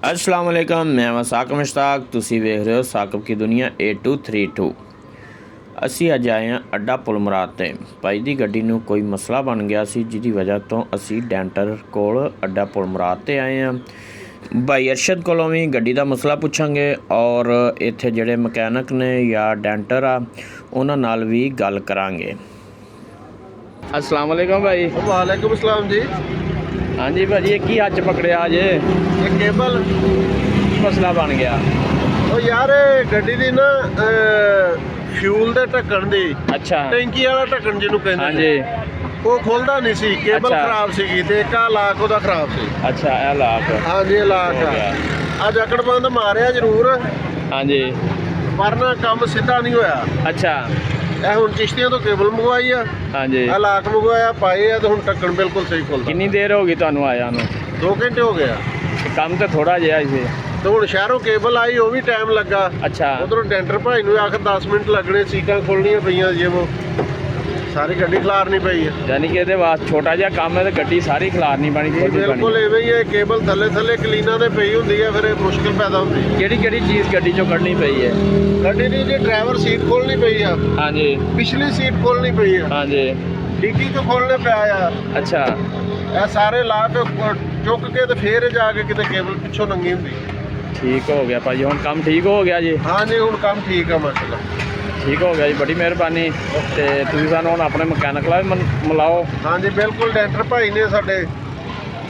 अस्सलाम वालेकुम, मैं वा साकिब मुश्ताक। तुसी वेख रहे हो साकिब की दुनिया 8232। ਅਸੀਂ ਅੱਜ ਆਏ ਹਾਂ ਅੱਡਾ ਪੁਲ ਮੁਰਾਦ 'ਤੇ। ਭਾਈ ਦੀ ਗੱਡੀ ਨੂੰ ਕੋਈ ਮਸਲਾ ਬਣ ਗਿਆ ਸੀ, ਜਿਹਦੀ ਵਜ੍ਹਾ ਤੋਂ ਅਸੀਂ ਡੈਂਟਰ ਕੋਲ ਅੱਡਾ ਪੁਲ ਮੁਰਾਦ 'ਤੇ ਆਏ ਹਾਂ। ਭਾਈ ਅਰਸ਼ਦ ਕੋਲੋਂ ਵੀ ਗੱਡੀ ਦਾ ਮਸਲਾ ਪੁੱਛਾਂਗੇ ਔਰ ਇੱਥੇ ਜਿਹੜੇ ਮਕੈਨਿਕ ਨੇ ਜਾਂ ਡੈਂਟਰ ਆ ਉਹਨਾਂ ਨਾਲ ਵੀ ਗੱਲ ਕਰਾਂਗੇ। अस्सलाम वालेकुम भाई। वालेकुम अस्सलाम जी। हाँ जी भाजी, ये की हज पकड़िया अज? ये केबल मसला बन गया। ओ यार गड्डी दी ना फ्यूल दे ढक्कन दी अच्छा टैंकी वाला ढक्कन जिन्हों कहंदे हाँ ने, जी वो खुलदा नहीं सी। केबल अच्छा। खराब सीगी ते एक लाक ओदा खराब सी। अच्छा ए लाख। हाँ जी लाक हो गया। अज अकड़ बंद मारिया जरूर, हाँ जी पर ना काम सीधा नहीं होया। अच्छा ਇਹ ਹੁਣ ਚਿਸ਼ਤੀਆਂ ਤੋਂ ਕੇਬਲ ਮੰਗਵਾਈ ਆ, हाँ जी। ਇਹ ਲਾਕ ਮੰਗਵਾਇਆ ਪਾਏ ਆ ਤੇ ਹੁਣ ਢੱਕਣ ਬਿਲਕੁਲ ਸਹੀ ਖੁੱਲਦਾ। कितनी देर होगी ਤੁਹਾਨੂੰ ਆਇਆ ਨੂੰ? 2 ਘੰਟੇ ਹੋ ਗਿਆ ਕੰਮ ਤਾਂ ਥੋੜਾ ਜਿਹਾ ਸੀ। ਤੇ ਹੁਣ ਸ਼ਹਿਰੋਂ ਕੇਬਲ ਆਈ, ਉਹ ਵੀ ਟਾਈਮ ਲੱਗਾ। ਅੱਛਾ ਉਧਰੋਂ ਡੈਂਟਰ ਭਾਈ ਨੂੰ ਆਖਰ 10 ਮਿੰਟ ਲੱਗਣੇ, ਸੀਟਾਂ ਖੋਲਣੀਆਂ ਪਈਆਂ ਜੇ ਉਹ ਸਾਰੀ ਗੱਡੀ ਖਿਲਾਰਨੀ ਪਈ ਹੈ। ਯਾਨੀ ਕਿ ਇਹਦੇ ਵਾਸਤੇ ਛੋਟਾ ਜਿਹਾ ਕੰਮ ਹੈ ਤੇ ਗੱਡੀ ਸਾਰੀ ਖਿਲਾਰਨੀ ਬਣੀ ਬਿਲਕੁਲ ਐਵੇਂ ਹੀ ਹੈ। ਕੇਬਲ ਥੱਲੇ ਥੱਲੇ ਕਲੀਨਾਂ ਤੇ ਪਈ ਹੁੰਦੀ ਹੈ, ਫਿਰ ਇਹ ਮੁਸ਼ਕਿਲ ਪੈਦਾ ਹੁੰਦੀ ਹੈ। ਕਿਹੜੀ ਕਿਹੜੀ ਚੀਜ਼ ਗੱਡੀ ਚੋਂ ਕੱਢਣੀ ਪਈ ਹੈ? ਗੱਡੀ ਦੀ ਜੇ ਡਰਾਈਵਰ ਸੀਟ ਖੋਲਣੀ ਪਈ ਆ, हाँ जी ਪਿਛਲੀ ਸੀਟ ਖੋਲਣੀ ਪਈ ਆ, हाँ जी ਡਿੱਗੀ ਤੋਂ ਖੋਲਣੇ ਪਿਆ ਆ। अच्छा ਇਹ ਸਾਰੇ ਲਾ ਕੇ ਚੁੱਕ ਕੇ ਤੇ ਫੇਰ ਜਾ ਕੇ ਕਿਤੇ ਕੇਬਲ ਪਿੱਛੋਂ ਨੰਗੀ ਹੁੰਦੀ। ठीक हो गया भाजी, ਹੁਣ ਕੰਮ ਠੀਕ ਹੋ ਗਿਆ ਜੀ? ਹਾਂ ਜੀ ਹੁਣ ਕੰਮ ਠੀਕ ਆ ਮਾਸ਼ਾਅੱਲਾ। ਠੀਕ ਹੋ ਗਿਆ ਜੀ, ਬੜੀ ਮਿਹਰਬਾਨੀ। ਤੇ ਤੁਸੀਂ ਸਾਨੂੰ ਹੁਣ ਆਪਣੇ ਮਕੈਨਿਕ ਨਾਲ ਵੀ ਮਿਲਾਓ। ਹਾਂ ਜੀ ਬਿਲਕੁਲ, ਡੈਂਟਰ ਭਾਈ ਨੇ ਸਾਡੇ।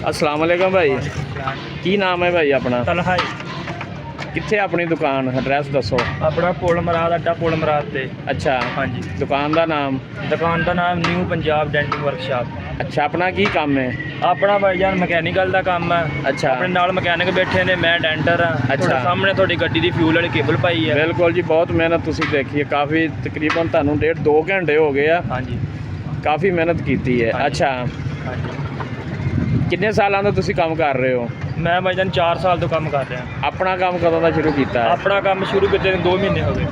अस्सलाम वालेकुम भाई। ਕੀ ਨਾਮ ਹੈ ਭਾਈ ਆਪਣਾ? ਤਲਹਾ ਕਿੱਥੇ ਆਪਣੀ ਦੁਕਾਨ, ਐਡਰੈਸ ਦੱਸੋ। ਆਪਣਾ ਪੁਲ ਮਰਾਦ, ਅੱਡਾ ਪੁਲ ਮਰਾਦ ਤੇ। ਅੱਛਾ ਹਾਂਜੀ, ਦੁਕਾਨ ਦਾ ਨਾਮ? ਦੁਕਾਨ ਦਾ ਨਾਮ ਨਿਊ ਪੰਜਾਬ ਡੈਂਟਿੰਗ ਵਰਕਸ਼ਾਪ। ਅੱਛਾ, ਆਪਣਾ ਕੀ ਕੰਮ ਹੈ? ਆਪਣਾ ਭਾਈਜਾਨ ਮਕੈਨੀਕਲ ਦਾ ਕੰਮ ਹੈ। ਅੱਛਾ ਆਪਣੇ ਨਾਲ ਮਕੈਨਿਕ ਬੈਠੇ ਨੇ, ਮੈਂ ਡੈਂਟਰ ਹਾਂ। ਅੱਛਾ। ਤੁਹਾਡੇ ਸਾਹਮਣੇ ਤੁਹਾਡੀ ਗੱਡੀ ਦੀ ਫਿਊਲ ਵਾਲੀ ਕੇਬਲ ਪਾਈ ਹੈ। ਬਿਲਕੁਲ ਜੀ, ਬਹੁਤ ਮਿਹਨਤ ਤੁਸੀਂ ਦੇਖੀ ਹੈ। ਕਾਫੀ ਤਕਰੀਬਨ ਤੁਹਾਨੂੰ 1.5-2 ਘੰਟੇ ਹੋ ਗਏ ਆ, ਹਾਂਜੀ ਕਾਫੀ ਮਿਹਨਤ ਕੀਤੀ ਹੈ। ਹਾਂਜੀ। ਅੱਛਾ, ਹਾਂਜੀ, ਕਿੰਨੇ ਸਾਲਾਂ ਤੋਂ ਤੁਸੀਂ ਕੰਮ ਕਰ ਰਹੇ ਹੋ? ਮੈਂ ਭਾਈਜਾਨ 4 ਸਾਲ ਤੋਂ ਕੰਮ ਕਰ ਰਿਹਾ। ਆਪਣਾ ਕੰਮ ਕਦੋਂ ਦਾ ਸ਼ੁਰੂ ਕੀਤਾ ਹੈ? ਆਪਣਾ ਕੰਮ ਸ਼ੁਰੂ ਕੀਤੇ ਨੂੰ 2 ਮਹੀਨੇ ਹੋ ਗਏ।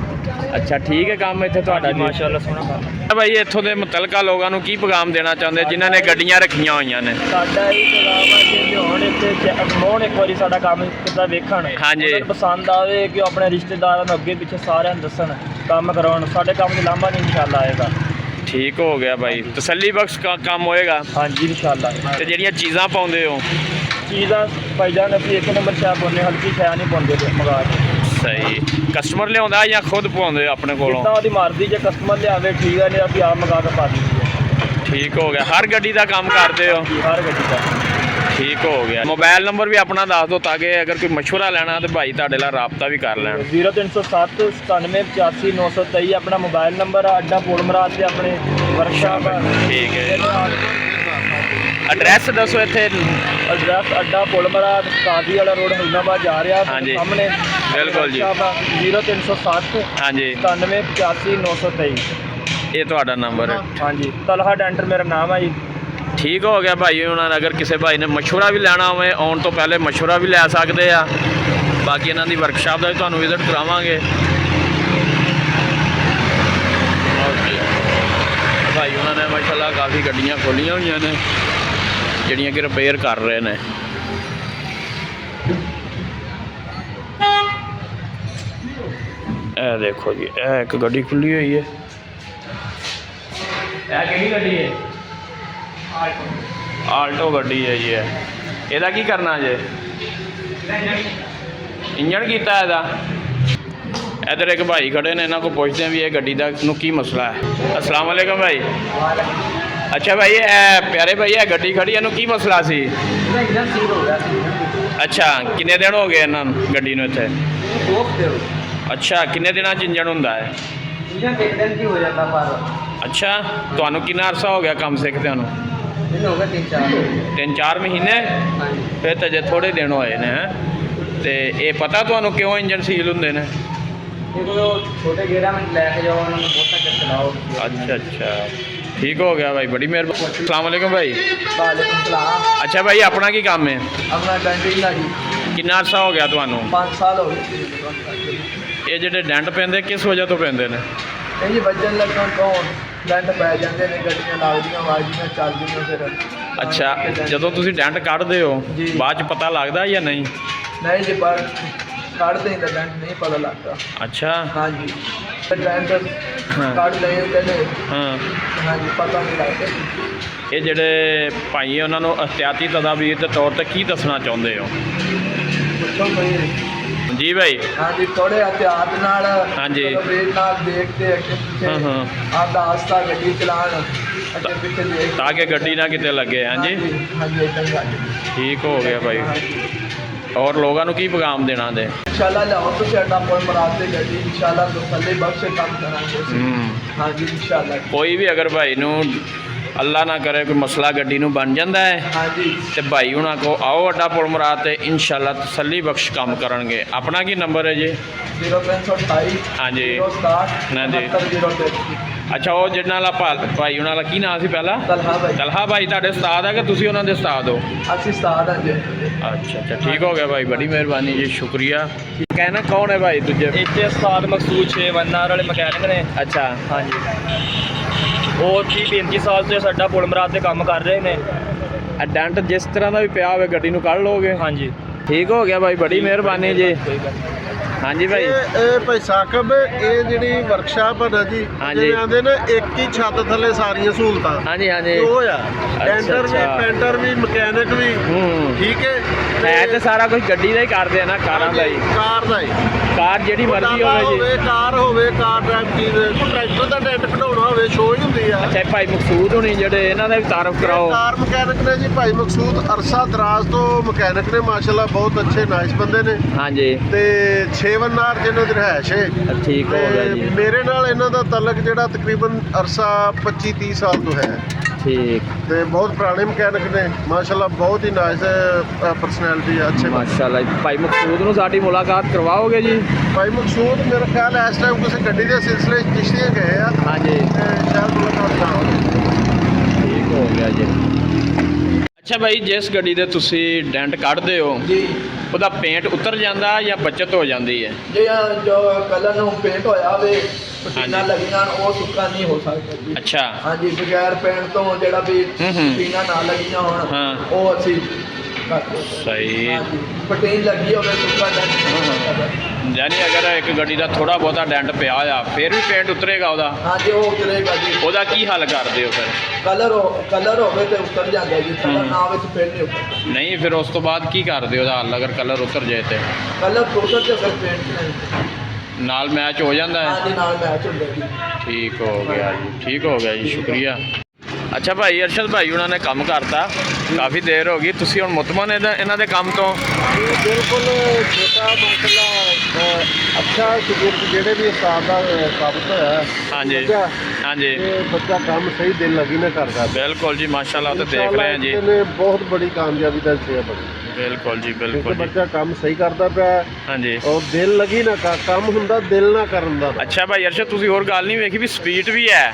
ਅੱਛਾ ਠੀਕ ਹੈ ਕੰਮ ਇੱਥੇ ਤੁਹਾਡਾ ਜੀ? ਮਾਸ਼ਾਅੱਲਾ ਸੋਹਣਾ ਕੰਮ ਹੈ। ਭਾਈ ਇੱਥੋਂ ਦੇ ਮੁਤਲਕਾ ਲੋਕਾਂ ਨੂੰ ਕੀ ਪੈਗਾਮ ਦੇਣਾ ਚਾਹੁੰਦੇ ਜਿਨ੍ਹਾਂ ਨੇ ਗੱਡੀਆਂ ਰੱਖੀਆਂ ਹੋਈਆਂ ਨੇ? ਸਾਡਾ ਇਹ ਪੈਗਾਮ ਹੈ ਕਿ ਲਿਆਉਣ ਇੱਥੇ ਮੋਹਣ ਇੱਕ ਵਾਰੀ ਸਾਡਾ ਕੰਮ ਕਿੱਦਾਂ ਵੇਖਣ, ਹਾਂਜੀ। ਉਹਨਾਂ ਨੂੰ ਪਸੰਦ ਆਵੇ ਕਿ ਉਹ ਆਪਣੇ ਰਿਸ਼ਤੇਦਾਰਾਂ ਨੂੰ ਅੱਗੇ ਪਿੱਛੇ ਸਾਰਿਆਂ ਨੂੰ ਦੱਸਣ, ਕੰਮ ਕਰਾਉਣ। ਸਾਡੇ ਕੰਮ ਦੀ ਲਾਂਭਾ ਨਹੀਂ ਇਨਸ਼ਾਅੱਲਾ ਆਏਗਾ। ਠੀਕ ਹੋ ਗਿਆ ਭਾਈ, ਤਸੱਲੀ ਬਖਸ਼ ਕੰਮ ਹੋਏਗਾ। ਹਾਂਜੀ ਇਨਸ਼ਾਅੱਲਾ। ਤੇ ਜਿਹੜੀਆਂ ਚੀਜ਼ਾਂ ਪਾਉਂਦੇ ਹੋ? ਚੀਜ਼ਾਂ ਭਾਈਜਾਨ ਅਸੀਂ 1 ਨੰਬਰ ਚਾਹ ਪਾਉਂਦੇ, ਹਲਕੀ ਸ਼ੈ ਨਹੀਂ ਪਾਉਂਦੇ ਮਗਾ ਕੇ। ਸਹੀ। ਕਸਟਮਰ ਲਿਆਉਂਦਾ ਜਾਂ ਖੁਦ ਪਾਉਂਦੇ ਹੋ ਆਪਣੇ ਕੋਲੋਂ? ਜਿੱਦਾਂ ਉਹਦੀ ਮਰਜ਼ੀ, ਜੇ ਕਸਟਮਰ ਲਿਆਵੇ ਠੀਕ ਹੈ, ਨਹੀਂ ਅਸੀਂ ਆਪ ਮਗਾ ਕੇ ਪਾ ਦਿੰਦੇ ਠੀਕ ਹੋ ਗਿਆ। ਹਰ ਗੱਡੀ ਦਾ ਕੰਮ ਕਰਦੇ ਹੋ? ਹਾਂ ਹਰ ਗੱਡੀ ਦਾ। ਠੀਕ ਹੋ ਗਿਆ। ਮੋਬਾਈਲ ਨੰਬਰ ਵੀ ਆਪਣਾ ਦੱਸ ਦਿਓ ਤਾਂ ਕਿ ਅਗਰ ਕੋਈ ਮਸ਼ਵਰਾ ਲੈਣਾ ਤੇ ਭਾਈ ਤੁਹਾਡੇ ਨਾਲ ਰਾਬਤਾ ਵੀ ਕਰ ਲੈਣ। 0307 97 85 923 ਆਪਣਾ ਮੋਬਾਈਲ ਨੰਬਰ ਆ। ਅੱਡਾ ਪੁਲ ਮਰਾਦ ਤੇ ਆਪਣੇ ਵਰਕਸ਼ਾਪ ਆ। ਠੀਕ ਹੈ। ਐਡਰੈਸ ਦੱਸੋ ਇੱਥੇ। ਐਡਰੈਸ ਅੱਡਾ ਪੁਲ ਮਰਾਦ, ਕਾਜ਼ੀ ਵਾਲਾ ਰੋਡ, ਹੁਸਨਾਬਾਦ ਜਾ ਰਿਹਾ ਹਾਂਜੀ। ਸਾਹਮਣੇ। ਬਿਲਕੁਲ ਜੀ। 0307 ਹਾਂਜੀ 97 85 923। ਇਹ ਤੁਹਾਡਾ ਨੰਬਰ ਹੈ? ਹਾਂਜੀ, ਤਲਹਾ ਡੈਂਟਰ ਮੇਰਾ ਨਾਮ ਹੈ ਜੀ। ਠੀਕ ਹੋ ਗਿਆ ਭਾਈ। ਉਹਨਾਂ ਨੇ ਅਗਰ ਕਿਸੇ ਭਾਈ ਨੇ ਮਸ਼ਵਰਾ ਵੀ ਲੈਣਾ ਹੋਵੇ, ਆਉਣ ਤੋਂ ਪਹਿਲੇ ਮਸ਼ਵਰਾ ਵੀ ਲੈ ਸਕਦੇ ਆ। ਬਾਕੀ ਇਹਨਾਂ ਦੀ ਵਰਕਸ਼ਾਪ ਦਾ ਵੀ ਤੁਹਾਨੂੰ ਵਿਜ਼ਿਟ ਕਰਾਵਾਂਗੇ। ਭਾਈ ਉਹਨਾਂ ਨੇ ਮਾਸ਼ਾਅੱਲਾ ਕਾਫੀ ਗੱਡੀਆਂ ਖੋਲੀਆਂ ਹੋਈਆਂ ਨੇ ਜਿਹੜੀਆਂ ਕਿ ਰਿਪੇਅਰ ਕਰ ਰਹੇ ਨੇ। ਇਹ ਦੇਖੋ ਜੀ, ਇਹ ਇੱਕ ਗੱਡੀ ਖੁੱਲੀ ਹੋਈ ਹੈ। ਇਹ ਕਿਹੜੀ ਗੱਡੀ ਹੈ? ਆਲਟੋ ਗੱਡੀ ਹੈ ਜੀ। ਇਹਦਾ ਕੀ ਕਰਨਾ ਜੇ? ਇੰਜਣ ਕੀਤਾ ਇਹਦਾ? ਇੱਧਰ ਇੱਕ ਭਾਈ ਖੜੇ ਨੇ, ਇਹਨਾਂ ਕੋਲ ਪੁੱਛਦੇ ਆ ਵੀ ਇਹ ਗੱਡੀ ਦਾ ਨੂੰ ਕੀ ਮਸਲਾ ਹੈ। अस्सलाम वालेकुम भाई। अच्छा भाई, ਇਹ ਪਿਆਰੇ ਭਾਈ ਇਹ ਗੱਡੀ ਖੜੀ ਇਹਨੂੰ ਕੀ ਮਸਲਾ ਸੀ? ਅੱਛਾ, ਕਿੰਨੇ ਦਿਨ ਹੋ ਗਏ ਇਹਨਾਂ ਨੂੰ ਗੱਡੀ ਨੂੰ ਇੱਥੇ? ਅੱਛਾ, ਕਿੰਨੇ ਦਿਨਾਂ 'ਚ ਇੰਜਣ ਹੁੰਦਾ ਹੈ? ਅੱਛਾ, ਤੁਹਾਨੂੰ ਕਿੰਨਾ ਅਰਸਾ ਹੋ ਗਿਆ ਕੰਮ ਸਿੱਖਦਿਆਂ ਨੂੰ? 3-4 ਮਹੀਨੇ? ਫਿਰ ਤਾਂ ਜੇ ਥੋੜ੍ਹੇ ਦਿਨ ਹੋਏ ਨੇ। ਤੇ ਇਹ ਪਤਾ ਤੁਹਾਨੂੰ ਕਿਉਂ ਇੰਜਣ ਸੀਲ ਹੁੰਦੇ ਨੇ? ਛੋਟੇ ਗੇਰਾਂ ਵਿੱਚ ਲੈ ਕੇ ਜਾਓ, ਉਹਨਾਂ ਨੂੰ ਬਹੁਤਾ ਚੱਕ ਚਲਾਓ। ਅੱਛਾ ਅੱਛਾ, ਠੀਕ ਹੋ ਗਿਆ ਭਾਈ, ਬੜੀ ਮਿਹਰਬਾਨੀ। अस्सलाम वालेकुम भाई। ਵਾਲੇਕੁਮ ਸਲਾਮ। ਅੱਛਾ ਭਾਈ, ਆਪਣਾ ਕੀ ਕੰਮ ਹੈ? ਆਪਣਾ ਡੈਂਟਿੰਗ ਦਾ ਜੀ। ਕਿੰਨਾ ਅਰਸਾ ਹੋ ਗਿਆ ਤੁਹਾਨੂੰ? 5 ਸਾਲ ਹੋ ਗਏ। ਇਹ ਜਿਹੜੇ ਡੈਂਟ ਪੈਂਦੇ ਕਿਸ ਵਜ੍ਹਾ ਤੋਂ ਪੈਂਦੇ ਨੇ? ਇਹ ਜੀ ਵੱਜਣ ਲੱਗਣ ਤੋਂ ਡੈਂਟ ਪੈ ਜਾਂਦੇ ਨੇ, ਗੱਡੀਆਂ ਲੱਗਦੀਆਂ, ਵੱਜਦੀਆਂ, ਚੱਲਦੀਆਂ। ਫਿਰ ਅੱਛਾ, ਜਦੋਂ ਤੁਸੀਂ ਡੈਂਟ ਕੱਢਦੇ ਹੋ ਜੀ। ਬਾਅਦ 'ਚ ਪਤਾ ਲੱਗਦਾ ਜਾਂ ਨਹੀਂ? नहीं जी पर काट दें तो डेंट नहीं पता लगता। ਅੱਛਾ हाँ जी डेंट हाँ। काट दें तो ਹਾਂ हाँ जी पता नहीं लगता। ਇਹ ਜਿਹੜੇ ਭਾਈ ਉਹਨਾਂ ਨੂੰ ਅਹਤਿਆਤੀ ਤਦਾਬੀਰ ਦੇ ਤੌਰ ਤੇ ਕੀ ਦੱਸਣਾ ਚਾਹੁੰਦੇ ਹੋ? पूछो भाई। ਜੀ ਭਾਈ। हाँ जी थोड़े एहतियात नाल हाँ जी। ब्रेक नाल देखते अगे पीछे हाँ, हाँ। आप आस्ता गड्डी चलान अगे पीछे देख ਤਾਂ ਕਿ ਗੱਡੀ ਨਾ ਕਿਤੇ ਲੱਗੇ। ਹਾਂਜੀ हाँ जी एकदम गाड़ी। ਠੀਕ ਹੋ ਗਿਆ ਭਾਈ। हाँ जी ਔਰ ਲੋਕਾਂ ਨੂੰ ਕੀ ਪੈਗਾਮ ਦੇਣਾ ਦੇ? इंशाल्लाह लाओ तो अड्डा पुल मराते गड्डी इंशाल्लाह तो थल्ले बख्श काम करांगे। हाँ जी इंशाल्लाह। ਕੋਈ ਵੀ ਅਗਰ ਭਾਈ ਨੂੰ ਅੱਲਾ ਨਾ ਕਰੇ ਕੋਈ ਮਸਲਾ ਗੱਡੀ ਨੂੰ ਬਣ ਜਾਂਦਾ ਹੈ हाँ जी ਤੇ ਭਾਈ ਉਹਨਾਂ ਕੋ ਆਓ ਅੱਡਾ ਪੁਲ ਮੁਰਾਦ ਤੇ ਇਨਸ਼ਾਅੱਲਾ ਤਸੱਲੀ ਬਖਸ਼ ਕੰਮ ਕਰਨਗੇ। ਆਪਣਾ ਕੀ ਨੰਬਰ ਹੈ ਜੀ? 0328 हाँ जी। 067 हाँ जी। 033। ਅੱਛਾ ਉਹ ਜਿਹਨਾਂ ਨਾਲ ਭਾਈ ਉਹਨਾਂ ਦਾ ਕੀ ਨਾਮ ਸੀ ਪਹਿਲਾਂ? तलहा भाई ਤਲਹਾ ਭਾਈ ਤੁਹਾਡੇ ਉਸਤਾਦ ਹੈ ਕਿ ਤੁਸੀਂ ਉਹਨਾਂ ਦੇ ਉਸਤਾਦ ਹੋ? ਅਸੀਂ ਉਸਤਾਦ ਹਾਂ ਜੀ। ਅੱਛਾ ਅੱਛਾ ਠੀਕ ਹੋ ਗਿਆ ਭਾਈ ਬੜੀ ਮਿਹਰਬਾਨੀ ਜੀ ਸ਼ੁਕਰੀਆ। ਕਹਿਣਾ ਕੌਣ ਹੈ ਭਾਈ ਦੂਜੇ? ਇੱਥੇ ਉਸਤਾਦ ਮਕਸੂਦ 6 ਵੰਨਾਰ ਵਾਲੇ ਮਕੈਨਿਕ ਨੇ। ਅੱਛਾ ਹਾਂਜੀ ਉਹ 30-35 ਸਾਲ ਤੋਂ ਸਾਡਾ ਪੁਲ ਮਰਾਦ ਤੇ ਕੰਮ ਕਰ ਰਹੇ ਨੇ। ਡੈਂਟ ਜਿਸ ਤਰ੍ਹਾਂ ਦਾ ਵੀ ਪਿਆ ਹੋਵੇ ਗੱਡੀ ਨੂੰ ਕੱਢ ਲਓਗੇ? ਹਾਂਜੀ ਠੀਕ ਹੋ ਗਿਆ ਭਾਈ ਬੜੀ ਮਿਹਰਬਾਨੀ ਜੀ। ਹਾਂਜੀ ਭਾਈ। ਇਹ ਭਾਈ ਸਾਕਬ ਇਹ ਜਿਹੜੀ ਵਰਕਸ਼ਾਪ ਹੈ ਨਾ ਜੀ ਹਾਂਜੀ। ਜਿਵੇਂ ਆਂਦੇ ਨਾ ਇੱਕ ਹੀ ਛੱਤ ਥੱਲੇ ਸਾਰੀਆਂ ਸਹੂਲਤਾਂ ਹਾਂਜੀ ਹਾਂਜੀ ਉਹ ਆ ਡੈਂਟਰ ਵੀ ਅੱਛਾ। ਪੈਂਟਰ ਵੀ ਮਕੈਨਿਕ ਵੀ ਠੀਕ ਹੈ ਹੈ ਤੇ ਸਾਰਾ ਕੁਝ ਗੱਡੀ ਦਾ ਹੀ ਕਰਦੇ ਆ ਨਾ, ਕਾਰਾਂ ਦਾ ਹੀ। ਕਾਰ ਦਾ ਹੀ ਕਾਰ ਜਿਹੜੀ ਮਰਜ਼ੀ ਟਾਟਾ ਹੋਵੇ ਜੀ। ਕਾਰ ਹੋਵੇ ਕਾਰ ਡਰਾਈਵ ਕੀ ਟਰੈਕਟਰ ਦਾ ਡੈਂਟ ਕਢਾਉਣਾ ਹੋਵੇ ਸ਼ੋਅ ਹੀ ਹੁੰਦੀ ਆ। ਅੱਛਾ ਇਹ ਭਾਈ ਮਕਸੂਦ ਹੋਣੀ ਜਿਹੜੇ ਇਹਨਾਂ ਦਾ ਵੀ ਤਾਰਫ ਕਰਾਓ। ਕਾਰ ਮਕੈਨਿਕ ਨੇ ਜੀ ਭਾਈ ਮਕਸੂਦ ਅਰਸਾ ਦਰਾਜ਼ ਤੋਂ ਮਕੈਨਿਕ ਨੇ ਮਾਸ਼ਾਅੱਲਾ ਬਹੁਤ ਅੱਛੇ ਨਾਈਸ ਬੰਦੇ ਨੇ ਹਾਂਜੀ ਤੇ 6 ਵੰਨਾਰ ਜਿਹਨਾਂ ਦੀ ਰਿਹਾਇਸ਼ ਹੈ ਠੀਕ ਹੋ ਗਿਆ ਤੇ ਜੀ। ਮੇਰੇ ਨਾਲ ਇਹਨਾਂ ਦਾ ਤਾਲੁਕ ਜਿਹੜਾ ਤਕਰੀਬਨ ਅਰਸਾ 25-30 ਸਾਲ ਤੋਂ ਹੈ ਠੀਕ ਤੇ ਬਹੁਤ ਪੁਰਾਣੇ ਮਕੈਨਿਕ ਨੇ ਮਾਸ਼ਾਅੱਲਾ ਬਹੁਤ ਹੀ ਨਾਈਸ ਪਰਸਨੈਲਿਟੀ ਆ ਅੱਛੇ ਬੰਦੇ। ਮਾਸ਼ਾਅੱਲਾ ਭਾਈ ਮਕਸੂਦ ਨੂੰ ਸਾਡੀ ਮੁਲਾਕਾਤ ਕਰਵਾਓਗੇ ਜੀ? ਭਾਈ ਮਕਸੂਦ ਮੇਰਾ ਖਿਆਲ ਹੈ ਇਸ ਟਾਈਮ ਕਿਸੇ ਗੱਡੀ ਦੇ ਸਿਲਸਿਲੇ 'ਚ ਚਿਸ਼ਤੀਆਂ ਗਏ ਆ ਹਾਂਜੀ ਤੇ ਸ਼ਾਇਦ ਮੁਲਾਕਾਤ ਨਾ ਹੋਵੇ। ਠੀਕ ਹੋ ਗਿਆ ਜੀ। ਅੱਛਾ ਭਾਈ ਜਿਸ ਗੱਡੀ ਦੇ ਤੁਸੀਂ ਡੈਂਟ ਕੱਢਦੇ ਹੋ ਜੀ ਉਹਦਾ ਪੇਂਟ ਉਤਰ ਜਾਂਦਾ ਜਾਂ ਬਚਤ ਹੋ ਜਾਂਦੀ ਹੈ? ਜੇ ਜੋ ਕਲਰ ਨੂੰ ਪੇਂਟ ਹੋਇਆ ਹੋਵੇ ਪਸੀਨਾ ਹਾਂਜੀ। ਲੱਗਣਾ ਉਹ ਸੁੱਕਾ ਨਹੀਂ ਹੋ ਸਕਦਾ ਜੀ। ਅੱਛਾ ਹਾਂਜੀ ਬਗੈਰ ਪੇਂਟ ਤੋਂ ਜਿਹੜਾ ਵੀ ਹੂੰ। ਪਸੀਨਾ ਨਾ ਲੱਗੀਆਂ ਹੋਣ ਹਾਂ। ਉਹ ਅਸੀਂ ਕਰਦੇ ਹਾਂ। ਸਹੀ। ਹਾਂਜੀ ਪਟੇਨ ਲੱਗੀ ਹੋਵੇ ਸੁੱਕਾ ਡੈਂਟ ਨਹੀਂ ਹੋ ਸਕਦਾ। ਯਾਨੀ ਅਗਰ ਇੱਕ ਗੱਡੀ ਦਾ ਥੋੜਾ ਬਹੁਤਾ ਡੈਂਟ ਪਿਆ ਆ ਫਿਰ ਵੀ ਪੇਂਟ ਉਤਰੇਗਾ ਉਹਦਾ? ਹਾਂਜੀ ਉਹ ਉਤਰੇਗਾ ਜੀ। ਉਹਦਾ ਕੀ ਹੱਲ ਕਰਦੇ ਹੋ ਫਿਰ? ਕਲਰ ਹੋਵੇ ਤੇ ਉਤਰ ਜਾਂਦਾ ਜੀ। ਕਲਰ ਹੂੰ। ਨਾ ਹੋਵੇ ਤੇ ਫਿਰ ਨਹੀਂ ਉਤਰਦਾ। ਨਹੀਂ ਫਿਰ ਉਸ ਤੋਂ ਬਾਅਦ ਕੀ ਕਰਦੇ ਉਹਦਾ ਹੱਲ ਅਗਰ ਕਲਰ ਉਤਰ ਜਾਏ ਤੇ? ਕਲਰ ਉਤਰ ਤੇ ਫਿਰ ਪੇਂਟ ਨਹੀਂ ਨਾਲ ਮੈਚ ਹੋ ਜਾਂਦਾ ਹੈ? ਹਾਂਜੀ ਨਾਲ ਮੈਚ ਹੁੰਦਾ ਜੀ। ਠੀਕ ਹੋ ਗਿਆ ਜੀ ਠੀਕ ਹੋ ਗਿਆ ਜੀ ਸ਼ੁਕਰੀਆ। ਅੱਛਾ ਭਾਈ ਅਰਸ਼ਦ ਭਾਈ ਉਹਨਾਂ ਨੇ ਕੰਮ ਕਰਤਾ ਕਾਫੀ ਦੇਰ ਹੋ ਗਈ, ਤੁਸੀਂ ਹੁਣ ਮੁਤਮਨ ਇਹਨਾਂ ਦੇ ਕੰਮ ਤੋਂ? ਬਿਲਕੁਲ ਛੋਟਾ ਮਾਸ਼ਾਅੱਲਾ ਅੱਛਾ ਸ਼ੁਗਰ ਜਿਹੜੇ ਵੀ ਉਸਤਾਦ ਦਾ ਸਾਬਤ ਹੋਇਆ ਹਾਂਜੀ ਬੱਚਾ, ਹਾਂਜੀ ਇਹ ਬੱਚਾ ਕੰਮ ਸਹੀ ਦਿਲ ਲੱਗੀ ਨਾ ਕਰਦਾ ਬਿਲਕੁਲ ਜੀ ਮਾਸ਼ਾਅੱਲਾ ਉਹ ਤਾਂ ਦੇਖ ਰਹੇ ਹਾਂ ਜੀ। ਇਹਨੇ ਬਹੁਤ ਬੜੀ ਕਾਮਯਾਬੀ ਦਾ ਹਿੱਸਾ ਬਣੀ ਬਿਲਕੁਲ ਜੀ ਕਿਉਂਕਿ ਬਿਲਕੁਲ ਜੀ ਬੱਚਾ ਕੰਮ ਸਹੀ ਕਰਦਾ ਪਿਆ ਹਾਂਜੀ। ਔਰ ਦਿਲ ਲੱਗੀ ਨਾ ਕੰਮ ਹੁੰਦਾ ਦਿਲ ਨਾ ਕਰਨ ਦਾ। ਅੱਛਾ ਭਾਈ ਅਰਸ਼ਦ ਤੁਸੀਂ ਹੋਰ ਗੱਲ ਨਹੀਂ ਵੇਖੀ ਵੀ ਸਪੀਡ ਵੀ ਹੈ,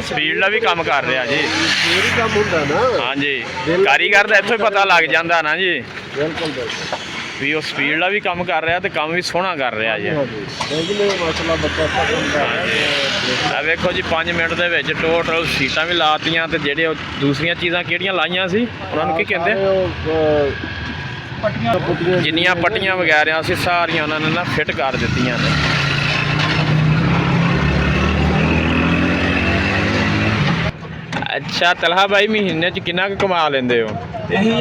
ਸਪੀਡ ਦਾ ਵੀ ਕੰਮ ਕਰ ਰਿਹਾ ਜੀ। ਫੇਰ ਹੀ ਕੰਮ ਹੁੰਦਾ ਨਾ। ਹਾਂਜੀ ਕਾਰੀਗਰ ਦਾ ਇੱਥੋਂ ਹੀ ਪਤਾ ਲੱਗ ਜਾਂਦਾ ਨਾ ਜੀ ਬਿਲਕੁਲ ਬਿਲਕੁਲ ਵੀ ਉਹ ਸਪੀਡ ਦਾ ਵੀ ਕੰਮ ਕਰ ਰਿਹਾ ਤੇ ਕੰਮ ਵੀ ਸੋਹਣਾ ਕਰ ਰਿਹਾ ਜੀ। ਹਾਂਜੀ ਨੇ ਮਾਸ਼ਾਅੱਲਾ ਬੱਚਾ ਕੰਮ ਕਰ ਰਿਹਾ। ਆ ਵੇਖੋ ਜੀ 5 ਮਿੰਟ ਦੇ ਵਿੱਚ ਟੋਟਲ ਸੀਟਾਂ ਵੀ ਲਾਤੀਆਂ ਤੇ ਜਿਹੜੇ ਉਹ ਦੂਸਰੀਆਂ ਚੀਜ਼ਾਂ ਕਿਹੜੀਆਂ ਲਾਈਆਂ ਸੀ ਉਹਨਾਂ ਨੂੰ ਕੀ ਕਹਿੰਦੇ? ਪੱਟੀਆਂ ਜਿੰਨੀਆਂ ਪੱਟੀਆਂ ਵਗੈਰਾ ਸੀ ਸਾਰੀਆਂ ਉਹਨਾਂ ਨੇ ਨਾ ਫਿੱਟ ਕਰ ਦਿੱਤੀਆਂ ਨੇ। ਅੱਛਾ ਤਲਹਾ ਭਾਈ ਮਹੀਨੇ 'ਚ ਕਿੰਨਾ ਕੁ ਕਮਾ ਲੈਂਦੇ ਹੋ? ਇਹੀ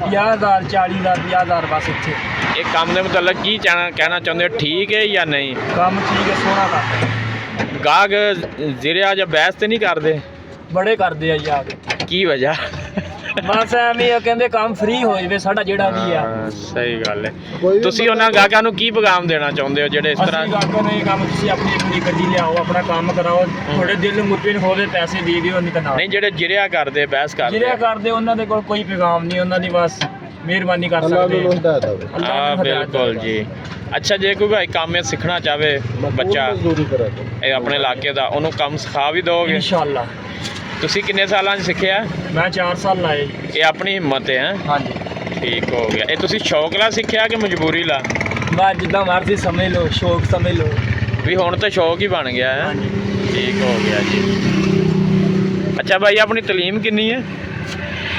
50,000 40,000 50,000 ਬਸ ਇੱਥੇ। ਇਹ ਕੰਮ ਦੇ ਮੁਤਲਕ ਕੀ ਕਹਿਣਾ ਚਾਹੁੰਦੇ ਹੋ, ਠੀਕ ਹੈ ਜਾਂ ਨਹੀਂ? ਕੰਮ ਠੀਕ ਹੈ ਸੋਹਣਾ ਕੰਮ ਗਾਹਕ ਜ਼ਿਰਿਆ ਜਾਂ ਬਹਿਸ ਤੇ ਨਹੀਂ ਕਰਦੇ? ਬੜੇ ਕਰਦੇ ਆ ਜੀ ਆ ਕੇ। ਕੀ ਵਜ੍ਹਾ? ਬਸ ਐਵੇਂ ਆ ਕਹਿੰਦੇ ਕੰਮ ਫ੍ਰੀ ਹੋ ਜਾਵੇ ਸਾਡਾ ਜਿਹੜਾ ਵੀ ਆ। ਹਾਂ, ਸਹੀ ਗੱਲ ਹੈ। ਕੋਈ ਵੀ ਤੁਸੀਂ ਉਹਨਾਂ ਗਾਹਕਾਂ ਨੂੰ ਕੀ ਪੈਗਾਮ ਦੇਣਾ ਚਾਹੁੰਦੇ ਹੋ ਜਿਹੜੇ ਇਸ ਤਰ੍ਹਾਂ? ਅਸੀਂ ਗਾਹਕਾਂ ਨੂੰ ਇਹ ਕੰਮ ਤੁਸੀਂ ਆਪਣੀ ਪੂਰੀ ਗੱਡੀ ਲਿਆਓ ਆਪਣਾ ਕੰਮ ਕਰਾਓ, ਤੁਹਾਡੇ ਦਿਲ ਨੂੰ ਮੁਤਮਿਨ ਹੋਵੇ ਪੈਸੇ ਦੇ ਦਿਓ ਨਹੀਂ ਤਾਂ ਨਾ। ਨਹੀਂ ਜਿਹੜੇ ਜ਼ਿਰਿਆ ਕਰਦੇ ਬਹਿਸ ਕਰਦੇ ਜਿਹੜੇ ਕਰਦੇ ਉਹਨਾਂ ਦੇ ਕੋਲ ਕੋਈ ਪੈਗਾਮ ਨਹੀਂ, ਉਹਨਾਂ ਦੀ ਬਸ ਮਿਹਰਬਾਨੀ ਕਰ ਅੱਲਾਹ ਸਕਦੇ ਨੂੰ ਹਦਾਇਤ ਹੋਵੇ। ਅੱਲਾਹ ਹਾਂ ਨੂੰ ਹਦਾਇਤ ਬਿਲਕੁਲ ਦੇਵੇ। ਜੀ। ਅੱਛਾ ਜੇ ਕੋਈ ਭਾਈ ਕੰਮ ਇਹ ਸਿੱਖਣਾ ਚਾਹਵੇ ਬੱਚਾ ਮਜ਼ਦੂਰੀ ਕਰਾ ਕੇ ਇਹ ਆਪਣੇ ਇਲਾਕੇ ਦਾ, ਉਹਨੂੰ ਕੰਮ ਸਿਖਾ ਵੀ ਦੋਗੇ? ਇਨਸ਼ਾਅੱਲਾ। ਤੁਸੀਂ ਕਿੰਨੇ ਸਾਲਾਂ 'ਚ ਸਿੱਖਿਆ? ਮੈਂ 4 ਸਾਲ ਲਾਏ ਜੀ। ਇਹ ਆਪਣੀ ਹਿੰਮਤ ਹੈ? ਹਾਂਜੀ ਠੀਕ ਹੋ ਗਿਆ। ਇਹ ਤੁਸੀਂ ਸ਼ੌਕ ਨਾਲ ਸਿੱਖਿਆ ਕਿ ਮਜਬੂਰੀ ਲਾ? ਬਸ ਜਿੱਦਾਂ ਮਰਜ਼ੀ ਸਮਝ ਲਓ, ਸ਼ੌਕ ਸਮਝ ਲਓ। ਵੀ ਹੁਣ ਤਾਂ ਸ਼ੌਕ ਹੀ ਬਣ ਗਿਆ ਹੈ। ਹਾਂਜੀ ਠੀਕ ਹੋ ਗਿਆ ਜੀ। ਅੱਛਾ ਭਾਈ ਆਪਣੀ ਤਾਲੀਮ ਕਿੰਨੀ ਹੈ?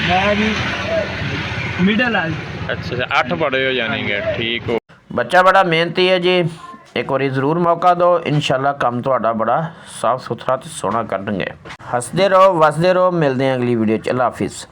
ਮੈਂ ਜੀ ਮਿਡਲ ਆ। ਅੱਛਾ 8 ਪੜ੍ਹੇ ਹੋ ਜਾਣੀ ਕਿ ਠੀਕ ਹੋ। ਬੱਚਾ ਬੜਾ ਮਿਹਨਤੀ ਹੈ ਜੀ, ਇੱਕ ਵਾਰੀ ਜ਼ਰੂਰ ਮੌਕਾ ਦਿਓ, ਇਨਸ਼ਾਅੱਲਾ ਕੰਮ ਤੁਹਾਡਾ ਬੜਾ ਸਾਫ਼ ਸੁਥਰਾ ਤੇ ਸੋਹਣਾ ਕਰਨਗੇ। ਹੱਸਦੇ ਰਹੋ, ਵਸਦੇ ਰਹੋ, ਮਿਲਦੇ ਹਾਂ ਅਗਲੀ ਵੀਡੀਓ 'ਚ। ਅੱਲਾ ਹਾਫਿਜ਼।